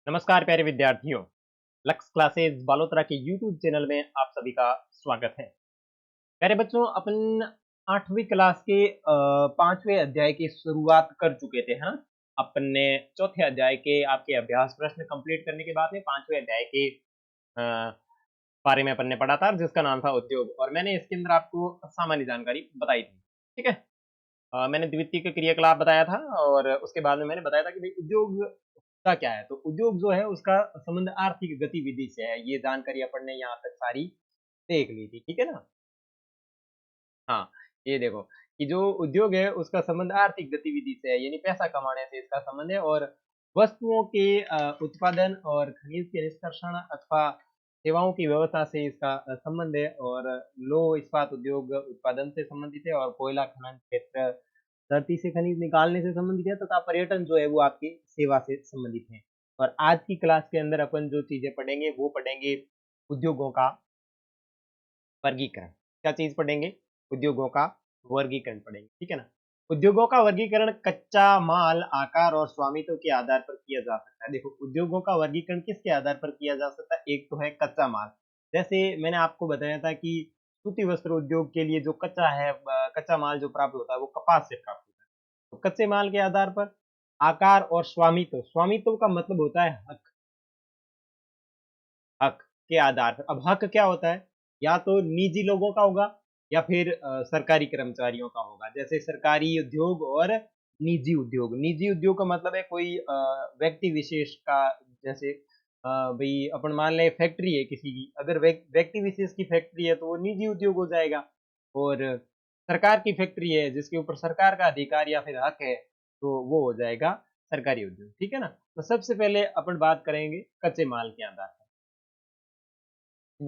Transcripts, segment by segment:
नमस्कार प्यारे विद्यार्थियों। लक्स क्लासेस बालोतरा के यूट्यूब चैनल में आप सभी का स्वागत है। प्यारे बच्चों, अपन 8वीं क्लास के 5वें अध्याय की शुरुआत कर चुके थे, हाँ। अपन ने चौथे अध्याय के आपके अभ्यास प्रश्न कंप्लीट करने के बाद में 5वें अध्याय के बारे में अपन ने पढ़ा था, जिसका नाम था उद्योग, और मैंने इसके अंदर आपको सामान्य जानकारी बताई थी। ठीक है। मैंने द्वितीयक क्रियाकलाप बताया था, और उसके बाद में मैंने बताया था कि भाई उद्योग का क्या है। तो उद्योग जो है उसका संबंध आर्थिक गतिविधि से है। ये जानकारी अपन ने यहाँ तक सारी देख ली थी। ठीक है ना। हाँ, ये देखो कि जो उद्योग है उसका संबंध आर्थिक गतिविधि से है, यानी पैसा कमाने से इसका संबंध है। और वस्तुओं के उत्पादन और खनिज के निष्कर्षण अथवा सेवाओं की व्यवस्था से इसका संबंध है। और लौह इस्पात उद्योग उत्पादन से संबंधित है, और कोयला खनन क्षेत्र धरती से खनिज निकालने से संबंधित है, तथा पर्यटन जो है वो आपकी सेवा से संबंधित है। और आज की क्लास के अंदर अपन जो चीजें पढ़ेंगे वो पढ़ेंगे उद्योगों का वर्गीकरण। क्या चीज पढ़ेंगे? उद्योगों का वर्गीकरण पढ़ेंगे। ठीक है ना। उद्योगों का वर्गीकरण कच्चा माल, आकार और स्वामित्व के आधार पर किया जा सकता है। देखो, उद्योगों का वर्गीकरण किसके आधार पर किया जा सकता है? एक तो है कच्चा माल। जैसे मैंने आपको बताया था कि सूती वस्त्र उद्योग के लिए जो कच्चा है, कच्चा माल जो प्राप्त होता है वो कपास से प्राप्त होता है। तो कच्चे माल के आधार पर। आकार और स्वामित्व, स्वामित्व का मतलब होता है हक। हक के आधार पर। अब हक क्या होता है? या तो निजी लोगों का होगा, या फिर सरकारी कर्मचारियों का होगा। जैसे सरकारी उद्योग और निजी उद्योग। निजी उद्योग का मतलब है कोई व्यक्ति विशेष का। जैसे भाई अपन मान लें फैक्ट्री है किसी की, अगर व्यक्ति विशेष की फैक्ट्री है तो वो निजी उद्योग हो जाएगा। और सरकार की फैक्ट्री है जिसके ऊपर सरकार का अधिकार या फिर हक है, तो वो हो जाएगा सरकारी उद्योग। ठीक है ना। तो सबसे पहले अपन बात करेंगे कच्चे माल के आधार पर।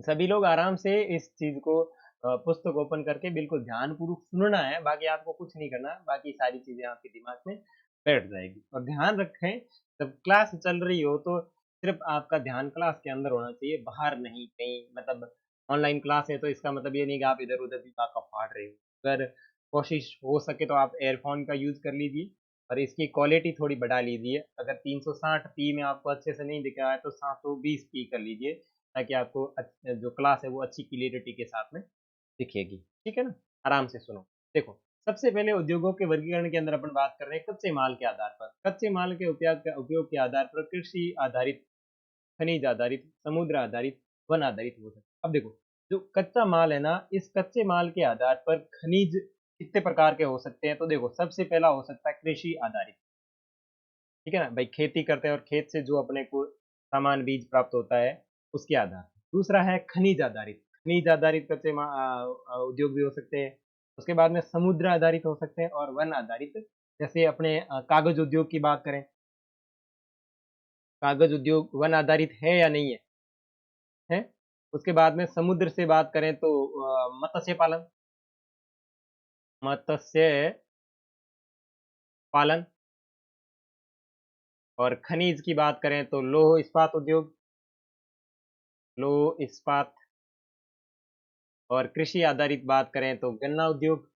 सभी लोग आराम से इस चीज को पुस्तक ओपन करके बिल्कुल ध्यानपूर्वक सुनना है। बाकी आपको कुछ नहीं करना है, बाकी सारी चीजें आपके दिमाग में बैठ जाएगी। और ध्यान रखें, जब क्लास चल रही हो तो सिर्फ आपका ध्यान क्लास के अंदर होना चाहिए, बाहर नहीं कहीं। मतलब ऑनलाइन क्लास है तो इसका मतलब ये नहीं कि आप इधर उधर दिमाग का फाड़ रहे हो। अगर कोशिश हो सके तो आप एयरफोन का यूज कर लीजिए, और इसकी क्वालिटी थोड़ी बढ़ा लीजिए। अगर 360p में आपको अच्छे से नहीं दिख रहा है तो 720p कर लीजिए, ताकि आपको जो क्लास है वो अच्छी क्लियरिटी के साथ में दिखेगी। ठीक है ना। आराम से सुनो। देखो, सबसे पहले उद्योगों के वर्गीकरण के अंदर अपन बात कर रहे हैं कच्चे माल के आधार पर। कच्चे माल के उपयोग के आधार पर कृषि आधारित, खनिज आधारित, समुद्र आधारित, वन आधारित हो सकता है। अब देखो, जो कच्चा माल है ना, इस कच्चे माल के आधार पर खनिज कितने प्रकार के हो सकते हैं? तो देखो, सबसे पहला हो सकता है कृषि आधारित। ठीक है ना भाई, खेती करते हैं और खेत से जो अपने को सामान बीज प्राप्त होता है उसके आधार पर। दूसरा है खनिज आधारित। खनिज आधारित उद्योग भी हो सकते हैं। उसके बाद में समुद्र आधारित हो सकते हैं, और वन आधारित। जैसे अपने कागज उद्योग की बात करें, कागज उद्योग वन आधारित है या नहीं है? है। उसके बाद में समुद्र से बात करें तो मत्स्य पालन, मत्स्य पालन। और खनिज की बात करें तो लौह इस्पात उद्योग, लौह इस्पात। और कृषि आधारित बात करें तो गन्ना उद्योग।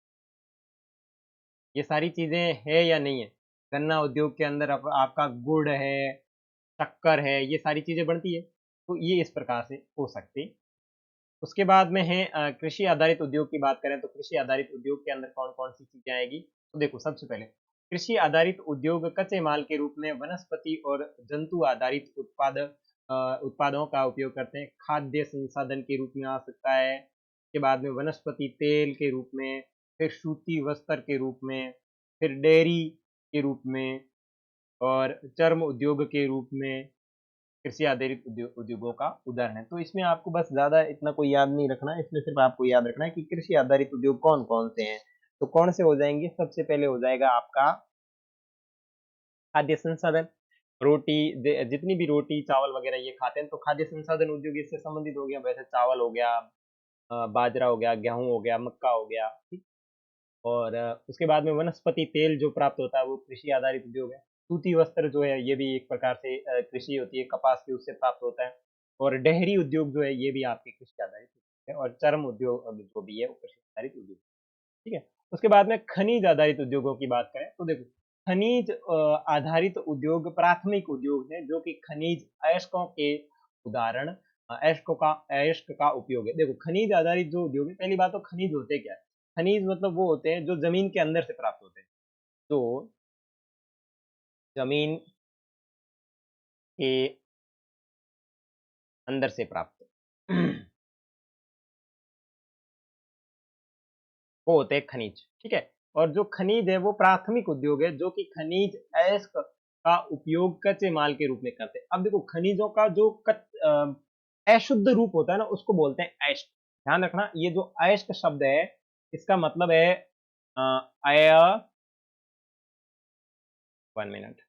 ये सारी चीजें है या नहीं है? गन्ना उद्योग के अंदर आपका गुड़ है, शक्कर है, ये सारी चीजें बनती है। तो ये इस प्रकार से हो सकती। उसके बाद में है कृषि आधारित उद्योग की बात करें तो कृषि आधारित उद्योग के अंदर कौन कौन सी चीजें आएगी? तो देखो, सबसे पहले कृषि आधारित उद्योग कच्चे माल के रूप में वनस्पति और जंतु आधारित उत्पादों का उपयोग करते हैं। खाद्य संसाधन के रूप में आ सकता है। उसके बाद में वनस्पति तेल के रूप में, फिर सूती वस्त्र के रूप में, फिर डेयरी के रूप में, और चर्म उद्योग के रूप में। कृषि आधारित उद्योगों का उदाहरण है। तो इसमें आपको बस ज्यादा इतना कोई याद नहीं रखना है, इसमें सिर्फ आपको याद रखना है कि कृषि आधारित उद्योग कौन कौन से हैं। तो कौन से हो जाएंगे? सबसे पहले हो जाएगा आपका खाद्य संसाधन। रोटी, जितनी भी रोटी चावल वगैरह ये खाते हैं तो खाद्य संसाधन उद्योग इससे संबंधित हो गया। वैसे चावल हो गया, बाजरा हो गया, गेहूं हो गया, मक्का हो गया। ठीक। और उसके बाद में वनस्पति तेल जो प्राप्त होता है वो कृषि आधारित उद्योग है। सूती वस्त्र जो है ये भी एक प्रकार से कृषि होती है, कपास की उससे प्राप्त होता है। और डेयरी उद्योग जो है ये भी आपके कृषि आधारित उद्योग है। और चर्म उद्योग जो भी है वो कृषि आधारित उद्योग। ठीक है। उसके बाद में खनिज आधारित उद्योगों की बात करें तो देखो, खनिज आधारित उद्योग प्राथमिक उद्योग है जो कि खनिज अयस्कों के उदाहरण अयस्क का उपयोग है। देखो खनिज आधारित जो उद्योग है, पहली बात तो खनिज होते क्या है? खनिज मतलब वो होते हैं जो जमीन के अंदर से प्राप्त होते हैं, तो जमीन के अंदर से प्राप्त वो होते हैं खनिज, ठीक है। और जो खनिज है वो प्राथमिक उद्योग है जो कि खनिज अयस्क का उपयोग कच्चे माल के रूप में करते हैं। अब देखो खनिजों का जो अशुद्ध रूप होता है ना, उसको बोलते हैं अयस्क। ध्यान रखना, ये जो अयस्क शब्द है इसका मतलब है अय 1 मिनट।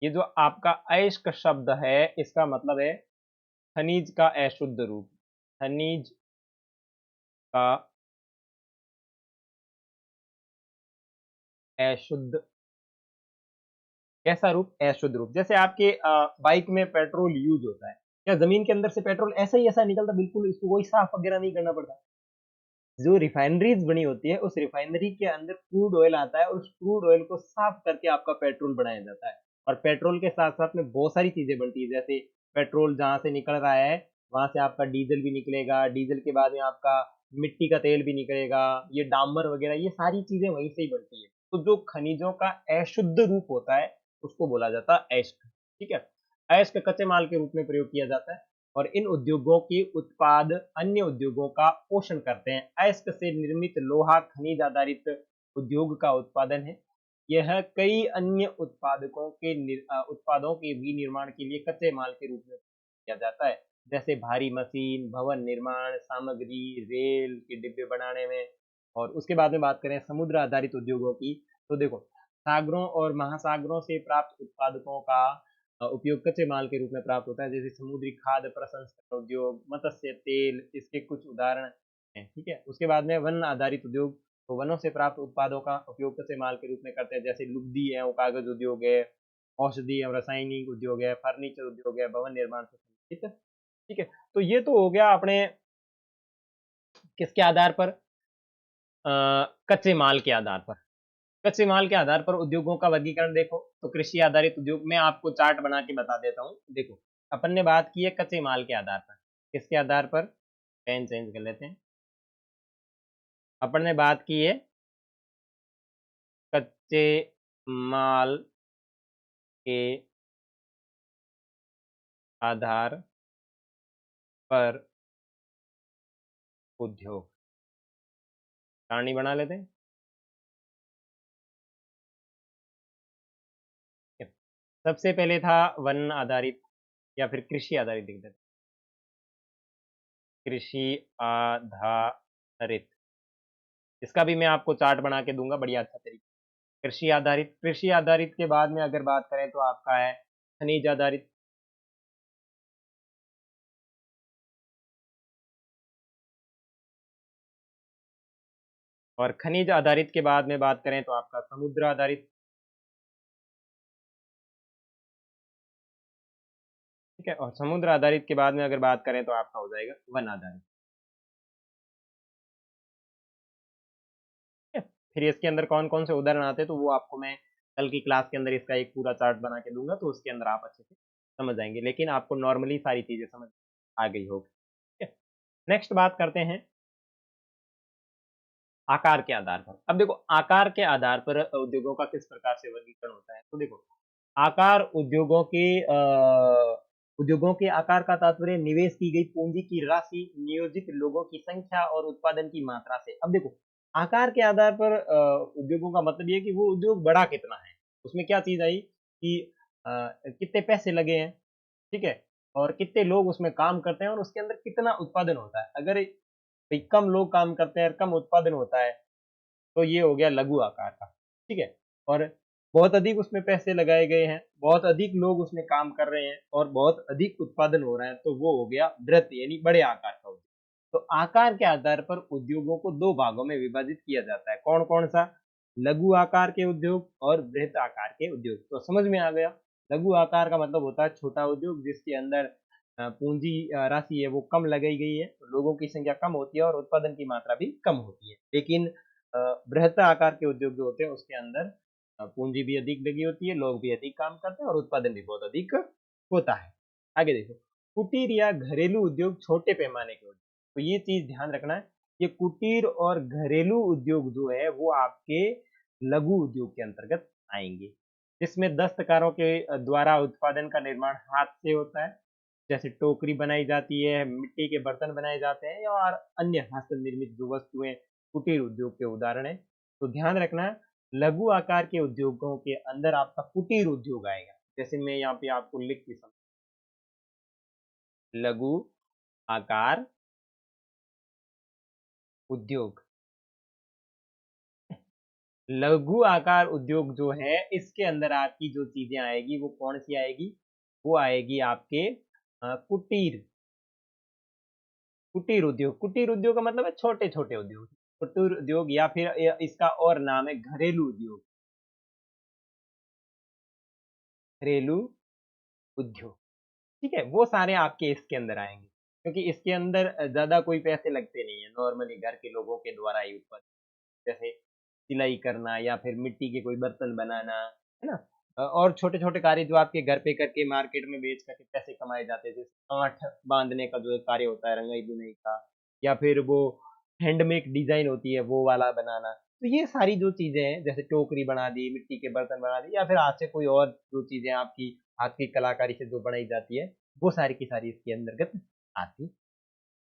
ये जो आपका अयस्क शब्द है इसका मतलब है खनिज का अशुद्ध रूप, खनिज का अशुद्ध, कैसा रूप? अशुद्ध रूप। जैसे आपके बाइक में पेट्रोल यूज होता है, क्या जमीन के अंदर से पेट्रोल ऐसा ही ऐसा निकलता? बिल्कुल, इसको कोई साफ वगैरह नहीं करना पड़ता। जो रिफाइनरीज बनी होती है उस रिफाइनरी के अंदर क्रूड ऑयल आता है और उस क्रूड ऑयल को साफ करके आपका पेट्रोल बनाया जाता है। और पेट्रोल के साथ साथ में बहुत सारी चीजें बनती है, जैसे पेट्रोल जहां से निकल रहा है वहां से आपका डीजल भी निकलेगा, डीजल के बाद में आपका मिट्टी का तेल भी निकलेगा, ये डामर वगैरह ये सारी चीजें वहीं से ही बनती है। तो जो खनिजों का अशुद्ध रूप होता है उसको बोला जाता है अयस्क, ठीक है। अयस्क कच्चे माल के रूप में प्रयोग किया जाता है और इन उद्योगों के उत्पाद अन्य उद्योगों का पोषण करते हैं। अयस्क से निर्मित लोहा खनिज आधारित उद्योग का उत्पादन है। यह कई अन्य उत्पादों के भी निर्माण के लिए कच्चे माल के रूप में किया जाता है, जैसे भारी मशीन, भवन निर्माण सामग्री, रेल के डिब्बे बनाने में। और उसके बाद में बात करें समुद्र आधारित उद्योगों की, तो देखो सागरों और महासागरों से प्राप्त उत्पादकों का उपयोग कच्चे माल के रूप में प्राप्त होता है, जैसे समुद्री खाद्य प्रसंस्करण उद्योग, मत्स्य तेल इसके कुछ उदाहरण हैं, ठीक है। उसके बाद में वन आधारित उद्योग, तो वनों से प्राप्त उत्पादों का उपयोग कच्चे माल के रूप में करते हैं, जैसे लुगदी है, कागज उद्योग है, औषधि एवं रासायनिक उद्योग है, फर्नीचर उद्योग है, भवन निर्माण से संबंधित, ठीक है। तो ये तो हो गया अपने किसके आधार पर? कच्चे माल के आधार पर। कच्चे माल के आधार पर उद्योगों का वर्गीकरण देखो, तो कृषि आधारित उद्योग में आपको चार्ट बना के बता देता हूँ। देखो अपन ने बात की है कच्चे माल के आधार पर, किसके आधार पर? पेन चेंज कर लेते हैं। अपन ने बात की है कच्चे माल के आधार पर उद्योग, सारणी बना लेते हैं। सबसे पहले था वन आधारित या फिर कृषि आधारित, दिख देते कृषि आधारित, इसका भी मैं आपको चार्ट बना के दूंगा बढ़िया अच्छा तरीके। कृषि आधारित, कृषि आधारित के बाद में अगर बात करें तो आपका है खनिज आधारित, और खनिज आधारित के बाद में बात करें तो आपका समुद्र आधारित, ठीक है। और समुद्र आधारित के बाद में अगर बात करें तो आपका हो जाएगा वन आधारित, ठीक है। फिर इसके अंदर कौन कौन से उदाहरण आते हैं तो वो आपको मैं कल की क्लास के अंदर इसका एक पूरा चार्ट बना के दूंगा, तो उसके अंदर आप अच्छे से समझ जाएंगे, लेकिन आपको नॉर्मली सारी चीजें समझ आ गई होगी, ठीक है। नेक्स्ट बात करते हैं आकार के आधार पर। अब देखो आकार के आधार पर उद्योगों का किस प्रकार से वर्गीकरण होता है, तो देखो आकार उद्योगों के आकार का तात्पर्य निवेश की गई पूंजी की राशि, नियोजित लोगों की संख्या और उत्पादन की मात्रा से। अब देखो आकार के आधार पर उद्योगों का मतलब ये है कि वो उद्योग बड़ा कितना है, उसमें क्या चीज आई कि कितने पैसे लगे हैं, ठीक है, और कितने लोग उसमें काम करते हैं और उसके अंदर कितना उत्पादन होता है। अगर भाई कम लोग काम करते हैं और कम उत्पादन होता है तो ये हो गया लघु आकार का, ठीक है। और बहुत अधिक उसमें पैसे लगाए गए हैं, बहुत अधिक लोग उसमें काम कर रहे हैं और बहुत अधिक उत्पादन हो रहा है, तो वो हो गया बृहत यानी बड़े आकार का उद्योग। तो आकार के आधार पर उद्योगों को दो भागों में विभाजित किया जाता है, कौन कौन सा? लघु आकार के उद्योग और बृहत आकार के उद्योग। तो समझ में आ गया, लघु आकार का मतलब होता है छोटा उद्योग जिसके अंदर पूंजी राशि है वो कम लगाई गई है, लोगों की संख्या कम होती है और उत्पादन की मात्रा भी कम होती है। लेकिन बृहत आकार के उद्योग जो होते हैं उसके अंदर पूंजी भी अधिक लगी होती है, लोग भी अधिक काम करते हैं और उत्पादन भी बहुत अधिक होता है। आगे देखो, कुटीर या घरेलू उद्योग छोटे पैमाने के उद्योग, तो ये चीज ध्यान रखना है, ये कुटीर और घरेलू उद्योग जो है वो आपके लघु उद्योग के अंतर्गत आएंगे, जिसमें दस्तकारों के द्वारा उत्पादन का निर्माण हाथ से होता है, जैसे टोकरी बनाई जाती है, मिट्टी के बर्तन बनाए जाते हैं और अन्य हस्त निर्मित जो वस्तुएं कुटीर उद्योग के उदाहरण है। तो ध्यान रखना, लघु आकार के उद्योगों के अंदर आपका कुटीर उद्योग आएगा, जैसे मैं यहाँ पे आपको लिख के समझ, लघु आकार उद्योग, लघु आकार उद्योग जो है इसके अंदर आपकी जो चीजें आएगी वो कौन सी आएगी, वो आएगी आपके कुटीर, कुटीर उद्योग। कुटीर उद्योग का मतलब है छोटे छोटे उद्योग, कुटीर उद्योग या फिर इसका और नाम है घरेलू उद्योग, घरेलू उद्योग। ठीक है, वो सारे आपके इसके अंदर आएंगे, क्योंकि इसके अंदर ज्यादा कोई पैसे लगते नहीं है, नॉर्मली घर के लोगों के द्वारा ही उत्पादन, जैसे सिलाई करना या फिर मिट्टी के कोई बर्तन बनाना, है ना। और छोटे छोटे कार्य जो आपके घर पे करके मार्केट में बेच करके पैसे कमाए जाते हैं, जैसे गांठ बांधने का जो कार्य होता है, रंगाई बुनाई का, या फिर वो हैंडमेड डिजाइन होती है वो वाला बनाना। तो ये सारी जो चीजें हैं, जैसे टोकरी बना दी, मिट्टी के बर्तन बना दी, या फिर हाथ से कोई और जो चीजें आपकी हाथ की कलाकारी से जो बनाई जाती है, वो सारी की सारी इसके अंतर्गत आती।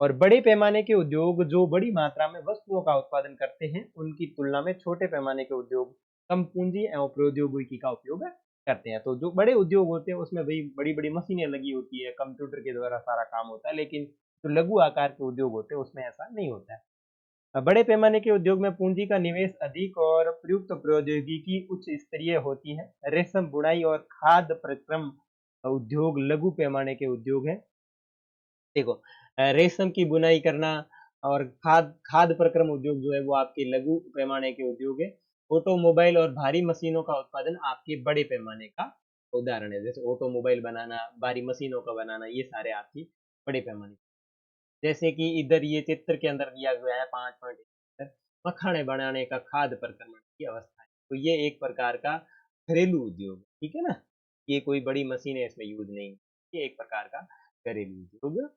और बड़े पैमाने के उद्योग जो बड़ी मात्रा में वस्तुओं का उत्पादन करते हैं, उनकी तुलना में छोटे पैमाने के उद्योग कम पूंजी एवं प्रौद्योगिकी का उपयोग करते हैं। तो जो बड़े उद्योग होते हैं उसमें भाई बड़ी बड़ी मशीनें लगी होती है, कंप्यूटर के द्वारा सारा काम होता है, लेकिन जो लघु आकार के उद्योग होते हैं उसमें ऐसा नहीं होता है। बड़े पैमाने के उद्योग में पूंजी का निवेश अधिक और प्रयुक्त प्रौद्योगिकी उच्च स्तरीय होती है। रेशम बुनाई और खाद्य प्रक्रम उद्योग लघु पैमाने के उद्योग है। देखो, रेशम की बुनाई करना और खाद्य प्रक्रम उद्योग जो है वो आपके लघु पैमाने के उद्योग है। ऑटोमोबाइल और भारी मशीनों का उत्पादन आपके बड़े पैमाने का उदाहरण है, जैसे ऑटोमोबाइल बनाना, भारी मशीनों का बनाना, ये सारे आपकी बड़े पैमाने, जैसे कि इधर ये चित्र के अंदर दिया गया है 5.1 मखाने बनाने का खाद्य प्रक्रमण की अवस्था है। तो ये एक प्रकार का घरेलू उद्योग है, ठीक है ना, ये कोई बड़ी मशीन है इसमें यूज नहीं, ये एक प्रकार का घरेलू उद्योग।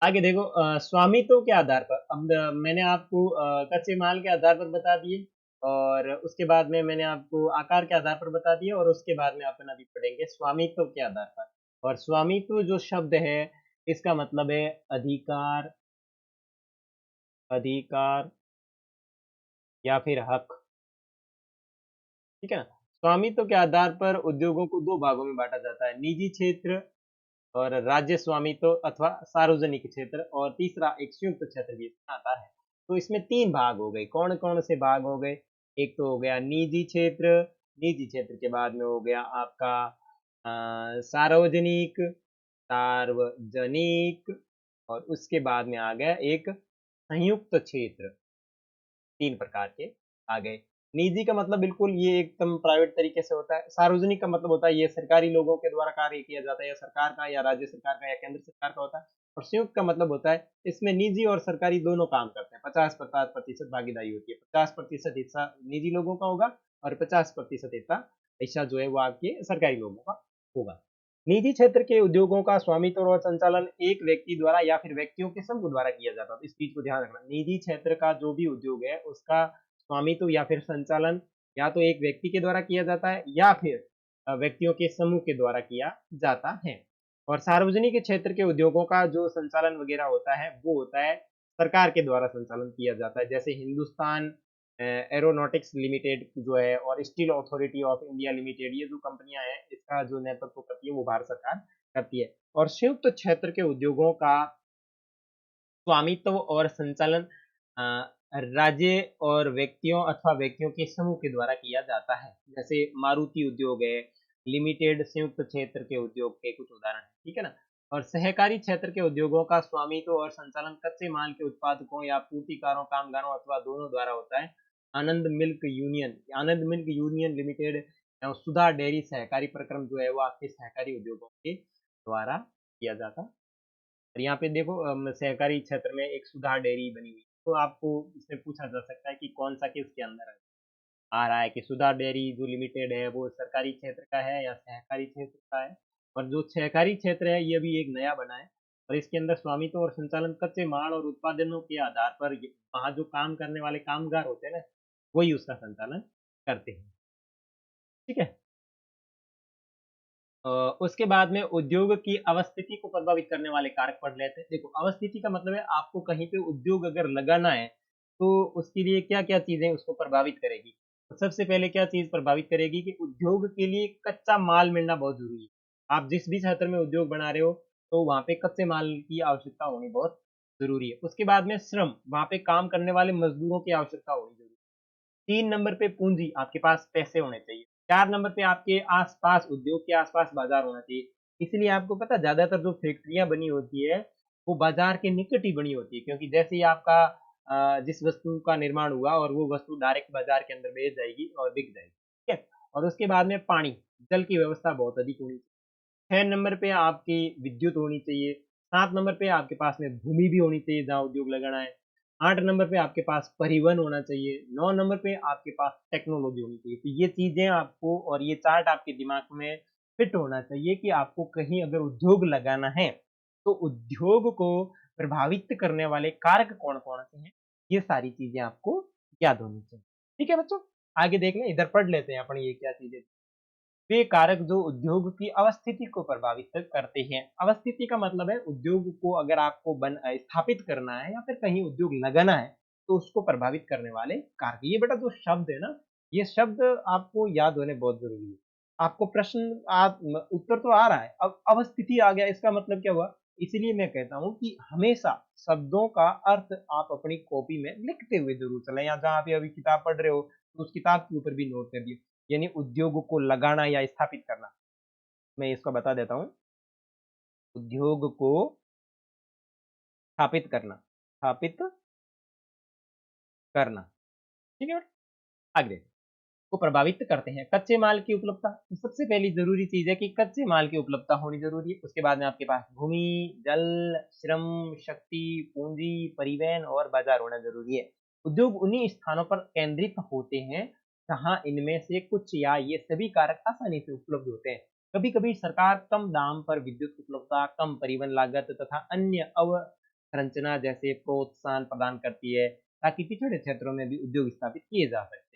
आगे देखो, स्वामित्व के आधार पर, अब मैंने आपको कच्चे माल के आधार पर बता दिए, और उसके बाद में मैंने आपको आकार के आधार पर बता दिए, और उसके बाद में अपन अभी पढ़ेंगे स्वामित्व के आधार पर। और स्वामित्व जो शब्द है इसका मतलब है अधिकार, अधिकार या फिर हक, ठीक है ना। स्वामित्व के आधार पर उद्योगों को दो भागों में बांटा जाता है, निजी क्षेत्र और राज्य स्वामित्व अथवा सार्वजनिक क्षेत्र, और तीसरा एक संयुक्त क्षेत्र भी इसमें आता है। तो इसमें तीन भाग हो गए, कौन कौन से भाग हो गए, एक तो हो गया निजी क्षेत्र, निजी क्षेत्र के बाद में हो गया आपका सार्वजनिक, सार्वजनिक, और उसके बाद में आ गया एक संयुक्त क्षेत्र, तीन प्रकार के आ गए। निजी का मतलब बिल्कुल ये एकदम प्राइवेट तरीके से होता है, सार्वजनिक का मतलब होता है ये सरकारी लोगों के द्वारा कार्य किया जाता है, या सरकार का या राज्य सरकार का या केंद्र सरकार का होता है। और संयुक्त का मतलब होता है इसमें निजी और सरकारी दोनों काम करते हैं, 50-50% भागीदारी होती है, 50% हिस्सा निजी लोगों का होगा और 50% हिस्सा हिस्सा जो है वो आपके सरकारी लोगों का होगा। निजी क्षेत्र के उद्योगों का स्वामित्व और संचालन एक व्यक्ति द्वारा या फिर व्यक्तियों के समूह द्वारा किया जाता है, इस चीज को ध्यान रखना, निजी क्षेत्र का जो भी उद्योग है उसका स्वामित्व या फिर संचालन या तो एक व्यक्ति के द्वारा किया जाता है या फिर व्यक्तियों के समूह के द्वारा किया जाता है। और सार्वजनिक क्षेत्र के उद्योगों का जो संचालन वगैरह होता है वो होता है सरकार के द्वारा संचालन किया जाता है, जैसे हिंदुस्तान एरोनॉटिक्स लिमिटेड जो है और steel authority of India limited, ये जो कंपनियां हैं इसका जो नेतृत्व करती है वो भारत सरकार करती है। और संयुक्त क्षेत्र के उद्योगों का स्वामित्व और संचालन राज्य और व्यक्तियों अथवा व्यक्तियों के समूह के द्वारा किया जाता है, जैसे मारुति उद्योग है लिमिटेड संयुक्त क्षेत्र के उद्योग के कुछ उदाहरण है, ठीक है ना। और सहकारी क्षेत्र के उद्योगों का स्वामित्व और संचालन कच्चे माल के उत्पादकों या पूर्तिकारों, कामगारों अथवा दोनों द्वारा होता है। आनंद मिल्क यूनियन, आनंद मिल्क यूनियन लिमिटेड एवं सुधा डेयरी सहकारी प्रक्रम जो है वो आपके सहकारी उद्योगों के द्वारा किया जाता है। और यहाँ पे देखो सहकारी क्षेत्र में एक सुधा डेयरी बनी हुई है, तो आपको इसमें पूछा जा सकता है कि कौन सा किसके अंदर है। आ रहा है कि सुधा डेयरी जो लिमिटेड है वो सरकारी क्षेत्र का है या सहकारी क्षेत्र का है। और जो सहकारी क्षेत्र है ये भी एक नया बना है और इसके अंदर स्वामित्व और संचालन कच्चे माल और उत्पादनों के आधार पर वहाँ जो काम करने वाले कामगार होते हैं ना, वही उसका संचालन करते हैं। ठीक है। उसके बाद में उद्योग की अवस्थिति को प्रभावित करने वाले कारक पढ़ लेते हैं। देखो, अवस्थिति का मतलब है आपको कहीं पे उद्योग अगर लगाना है, तो उसके लिए क्या-क्या चीज़ें उसको प्रभावित करेगी। तो सबसे पहले क्या चीज़ प्रभावित करेगी कि उद्योग के लिए कच्चा माल मिलना बहुत ज़रूरी है। आप जिस भी क्षेत्र में उद्योग बना रहे हो, तो वहाँ पे कच्चे माल की आवश्यकता होनी बहुत ज़रूरी है। उसके बाद में श्रम, वहाँ पे काम करने वाले मज़दूरों की आवश्यकता होनी ज़रूरी है। 3 नंबर पे पूँजी, आपके पास पैसे होने चाहिए। 4 नंबर पे आपके आस-पास उद्योग के आस-पास बाज़ार होना चाहिए। इसलिए आपको पता है ज़्यादातर जो फैक्ट्रियाँ बनी होती है, वो बाज़ार के निकट ही बनी होती है क्योंकि जैसे ही आपका जिस वस्तु का निर्माण हुआ और वो वस्तु डायरेक्ट बाज़ार के अंदर बेच जाएगी और बिक जाएगी, ठीक है? और उसके बाद में पानी, जल की व्यवस्था बहुत अधिक होनी चाहिए। 6 नंबर पे आपकी विद्युत होनी चाहिए। 7 नंबर पे आपके पास में भूमि भी होनी चाहिए जहाँ उद्योग लगाना है। 8 नंबर पे आपके पास परिवहन होना चाहिए, 9 नंबर पे आपके पास टेक्नोलॉजी होनी चाहिए। तो ये चीज़ें आपको और ये चार्ट आपके दिमाग में फिट होना चाहिए कि आपको कहीं अगर उद्योग लगाना है, तो उद्योग को प्रभावित करने वाले कारक कौन-कौन से हैं, ये सारी चीज़ें आपको याद होनी चाहिए। ठीक है बच्चों? आगे देख लें, इधर पढ़ लेते हैं अपन ये क्या चीज़ें। वे कारक जो उद्योग की अवस्थिति को प्रभावित करते हैं। अवस्थिति का मतलब है उद्योग को अगर आपको स्थापित करना है या फिर कहीं उद्योग लगाना है, तो उसको प्रभावित करने वाले कारक। ये बेटा जो शब्द है ना, ये शब्द आपको याद होने बहुत ज़रूरी है। आपको प्रश्न उत्तर तो आ रहा है, अब अवस्थिति आ गया, इसका मतलब क्या हुआ? इसीलिए मैं कहता हूँ कि हमेशा शब्दों का अर्थ आप अपनी कॉपी में लिखते हुए ज़रूर चलें या जहाँ पे अभी किताब पढ़ रहे हो, तो उस किताब के ऊपर भी नोट कर दिए। यानी उद्योग को लगाना या स्थापित करना। मैं इसको बता देता हूँ, उद्योग को स्थापित करना, स्थापित करना, ठीक है बेटा? आगे देखो, को प्रभावित करते हैं। कच्चे माल की उपलब्धता, तो सबसे पहली ज़रूरी चीज़ है कि कच्चे माल की उपलब्धता होनी ज़रूरी है। उसके बाद में आपके पास भूमि, जल, श्रम, शक्ति, पूँजी, परिवहन और बाज़ार होना ज़रूरी है। उद्योग उन्हीं स्थानों पर केंद्रित होते हैं, जहाँ इनमें से कुछ या ये सभी कारक आसानी से उपलब्ध होते हैं। कभी-कभी सरकार कम दाम पर विद्युत उपलब्धता, कम परिवहन लागत तथा अन्य अवसंरचना जैसे प्रोत्साहन प्रदान करती है, ताकि पिछड़े क्षेत्रों में भी उद्योग स्थापित किए जा सकें।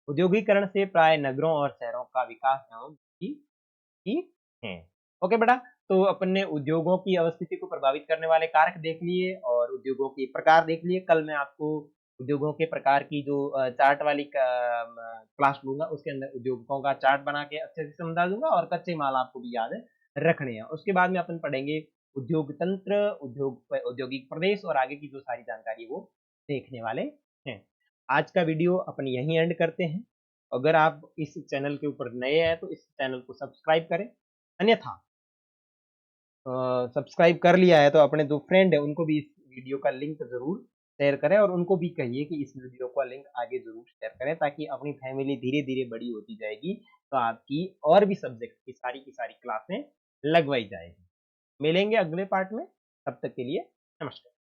औद्योगिकरण से प्राय नगरों और शहरों का विकास एवं ही है। ओके बेटा, तो अपन ने उद्योगों की अवस्थिति को प्रभावित करने वाले कारक देख लिए और उद्योगों के प्रकार देख लिए। कल मैं आपको उद्योगों के प्रकार की जो चार्ट वाली क्लास लूँगा, उसके अंदर उद्योगों का चार्ट बना के अच्छे से समझा दूँगा और कच्चे माल आपको भी याद रखने हैं। उसके बाद में अपन पढ़ेंगे उद्योग तंत्र, औद्योगिक प्रदेश और आगे की जो सारी जानकारी है वो देखने वाले हैं। आज का वीडियो अपन यहीं एंड करते हैं। अगर आप इस चैनल के ऊपर नए हैं तो इस चैनल को सब्सक्राइब करें। अन्यथा सब्सक्राइब कर लिया है तो अपने जो फ्रेंड है उनको भी इस वीडियो का लिंक ज़रूर शेयर करें और उनको भी कहिए कि इस वीडियो का लिंक आगे ज़रूर शेयर करें ताकि अपनी फैमिली धीरे-धीरे बड़ी होती जाएगी, तो आपकी और भी सब्जेक्ट की सारी क्लासें लगवाई जाएगी। मिलेंगे अगले पार्ट में, तब तक के लिए नमस्कार।